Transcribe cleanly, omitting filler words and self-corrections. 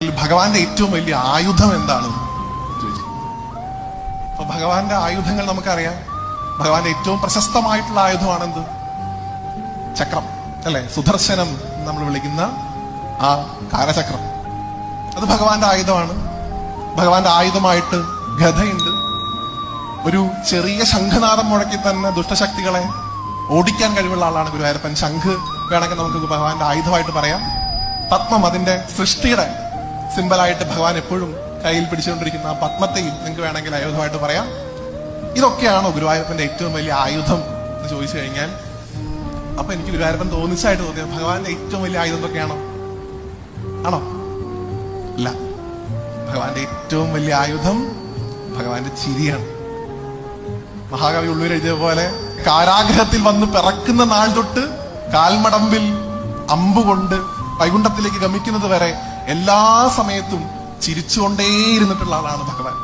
ഭഗവാന്റെ ഏറ്റവും വലിയ ആയുധം എന്താണ് ചോദിച്ചു. അപ്പൊ ഭഗവാന്റെ ആയുധങ്ങൾ നമുക്കറിയാം. ഭഗവാന്റെ ഏറ്റവും പ്രശസ്തമായിട്ടുള്ള ആയുധമാണെന്ത്? ചക്രം, അല്ലെ? സുദർശനം നമ്മൾ വിളിക്കുന്ന ആ കാലചക്രം, അത് ഭഗവാന്റെ ആയുധമാണ്. ഭഗവാന്റെ ആയുധമായിട്ട് ഗദയുണ്ട്. ഒരു ചെറിയ ശംഖനാദം മുഴക്കി തന്നെ ദുഷ്ടശക്തികളെ ഓടിക്കാൻ കഴിവുള്ള ആളാണ് ഗുരുവായൂരപ്പൻ. ശംഖ് വേണമെങ്കിൽ നമുക്ക് ഭഗവാന്റെ ആയുധമായിട്ട് പറയാം. പത്മം, അതിന്റെ സൃഷ്ടിയുടെ സിമ്പലായിട്ട് ഭഗവാൻ എപ്പോഴും കയ്യിൽ പിടിച്ചുകൊണ്ടിരിക്കുന്ന ആ പത്മത്തെയും നിങ്ങൾക്ക് വേണമെങ്കിൽ ആയുധമായിട്ട് പറയാം. ഇതൊക്കെയാണോ ഗുരുവായൂരപ്പന്റെ ഏറ്റവും വലിയ ആയുധം എന്ന് ചോദിച്ചു കഴിഞ്ഞാൽ, അപ്പൊ എനിക്ക് ഗുരുവായൂരപ്പൻ തോന്നിച്ചായിട്ട് തോന്നിയത് ഭഗവാന്റെ ഏറ്റവും വലിയ ആയുധം എന്തൊക്കെയാണോ? ആണോ? ഇല്ല. ഭഗവാന്റെ ഏറ്റവും വലിയ ആയുധം ഭഗവാന്റെ ചിരിയാണ്. മഹാകവി ഉള്ളൂർ എഴുതിയ പോലെ, കാരാഗ്രഹത്തിൽ വന്ന് പിറക്കുന്ന നാൾ തൊട്ട് കാൽമടമ്പിൽ അമ്പുകൊണ്ട് വൈകുണ്ഠത്തിലേക്ക് ഗമിക്കുന്നത് വരെ എല്ലാ സമയത്തും ചിരിച്ചുകൊണ്ടേയിരുന്നിട്ടുള്ള ആളാണ് ഭഗവാൻ.